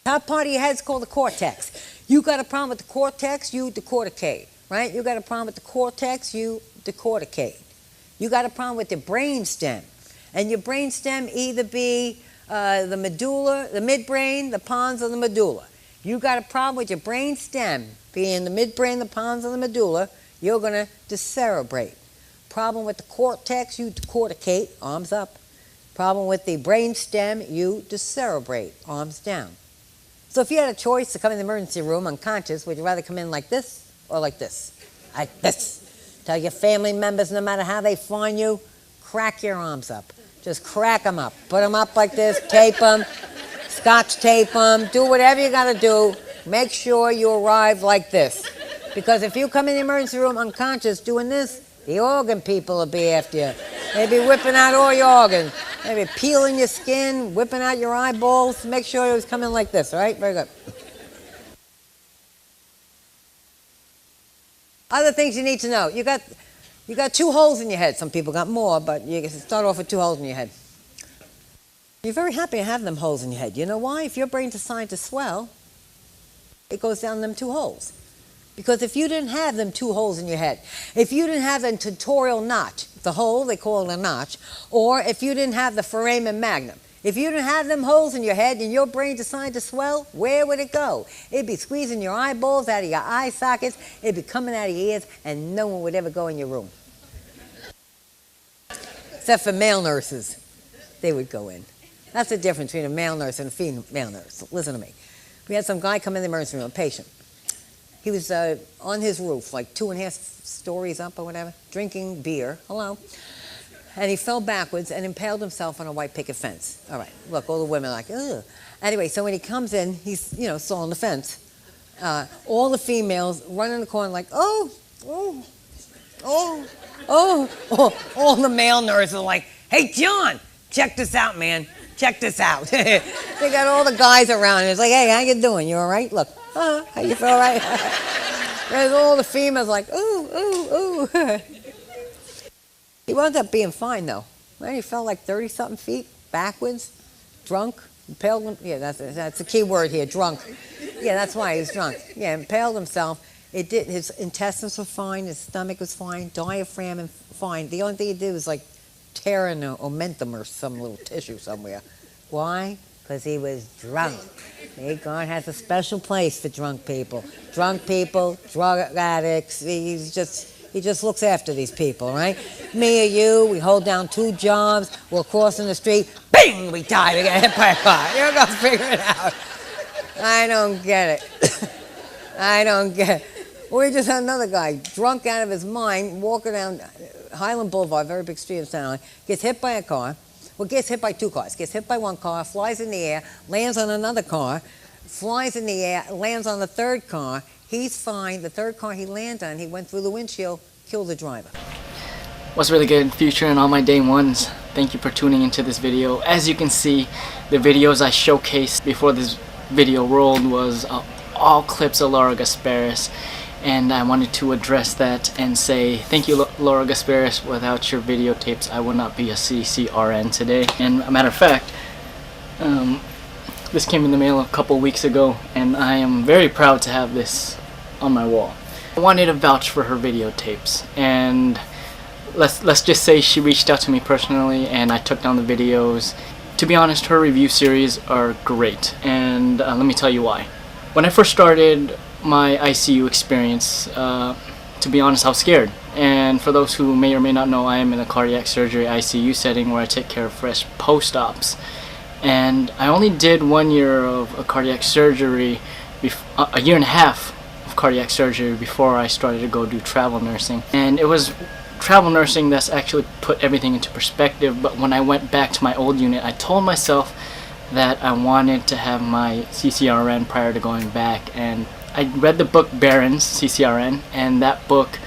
Top part of your head is called the cortex. You got a problem with the cortex, you decorticate, right? You got a problem with the cortex, you decorticate. You got a problem with your brainstem. And your brainstem either be the medulla, the midbrain, the pons, or the medulla. You got a problem with your brainstem being the midbrain, the pons, or the medulla, you're going to decerebrate. Problem with the cortex, you decorticate, arms up. Problem with the brainstem, you decerebrate, arms down. So if you had a choice to come in the emergency room unconscious, would you rather come in like this or like this? Like this. Tell your family members, no matter how they find you, crack your arms up. Just crack them up. Put them up like this, tape them, scotch tape them, do whatever you got to do. Make sure you arrive like this. Because if you come in the emergency room unconscious doing this, the organ people will be after you. They'll be whipping out all your organs. They'll be peeling your skin, whipping out your eyeballs. Make sure it was coming like this, all right? Very good. Other things you need to know. You got 2 holes in your head. Some people got more, but you can start off with 2 holes in your head. You're very happy to have them holes in your head. You know why? If your brain's designed to swell, it goes down them 2 holes. Because if you didn't have them 2 holes in your head, if you didn't have the tentorial notch, the hole, they call it a notch, or if you didn't have the foramen magnum, if you didn't have them holes in your head and your brain decided to swell, where would it go? It'd be squeezing your eyeballs out of your eye sockets, it'd be coming out of your ears, and no one would ever go in your room. Except for male nurses. They would go in. That's the difference between a male nurse and a female nurse. Listen to me. We had some guy come in the emergency room, a patient. He was on his roof, like 2.5 stories up or whatever, drinking beer. Hello. And he fell backwards and impaled himself on a white picket fence. All right. Look, all the women are like, ugh. Anyway, so when he comes in, he's, still on the fence. All the females run in the corner like, oh. All the male nurses are like, hey, John, check this out, man. Check this out. They got all the guys around. It's like, hey, how you doing? You all right? Look. How you feel, right? There's all the females like, ooh. He wound up being fine, though. Right? He fell like 30-something feet, backwards, drunk, impaled him. Yeah, that's the key word here, drunk. Yeah, that's why he was drunk. Yeah, impaled himself. His intestines were fine, his stomach was fine, diaphragm fine. The only thing he did was like tear an omentum or some little tissue somewhere. Why? Because he was drunk. God has a special place for drunk people. Drunk people, drug addicts. He just looks after these people, right? Me or you, we hold down 2 jobs, we're crossing the street, bing, we die, we get hit by a car. You're going to figure it out. I don't get it. I don't get it. We just had another guy, drunk out of his mind, walking down Highland Boulevard, very big street in Santa Ana, gets hit by a car. Well, gets hit by 2 cars. Gets hit by 1 car, flies in the air, lands on another car, flies in the air, lands on the 3rd car. He's fine. The 3rd car he landed on, he went through the windshield, killed the driver. What's really good, future and all my day ones? Thank you for tuning into this video. As you can see, the videos I showcased before this video rolled was all clips of Laura Gasparis. And I wanted to address that and say thank you, Laura Gasparis. Without your videotapes, I would not be a CCRN today. And a matter of fact, this came in the mail a couple weeks ago, and I am very proud to have this on my wall. I wanted to vouch for her videotapes, and let's just say she reached out to me personally, and I took down the videos. To be honest, her review series are great, and let me tell you why. When I first started my ICU experience, to be honest, I was scared. And for those who may or may not know, I am in a cardiac surgery ICU setting where I take care of fresh post-ops. And I only did 1 year of a cardiac surgery, a year and a half of cardiac surgery before I started to go do travel nursing. And it was travel nursing that's actually put everything into perspective. But when I went back to my old unit, I told myself that I wanted to have my CCRN prior to going back. And I read the book Barron's CCRN, and that book,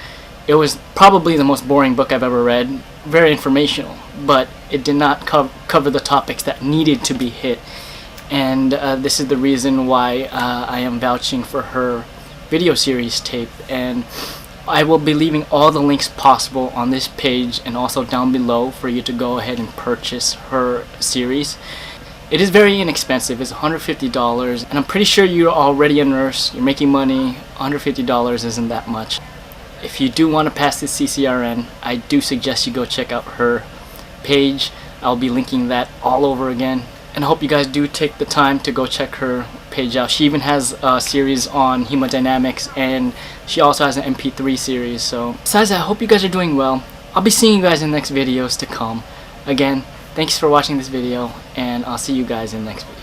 it was probably the most boring book I've ever read. Very informational, but it did not cover the topics that needed to be hit. And this is the reason why I am vouching for her video series tape. And I will be leaving all the links possible on this page and also down below for you to go ahead and purchase her series. It is very inexpensive. It's $150, and I'm pretty sure you're already a nurse, you're making money. $150 isn't that much. If you do want to pass this CCRN, I do suggest you go check out her page. I'll be linking that all over again, and I hope you guys do take the time to go check her page out. She even has a series on hemodynamics, and she also has an MP3 series. So besides that, I hope you guys are doing well. I'll be seeing you guys in the next videos to come. Again, thanks for watching this video, and I'll see you guys in the next video.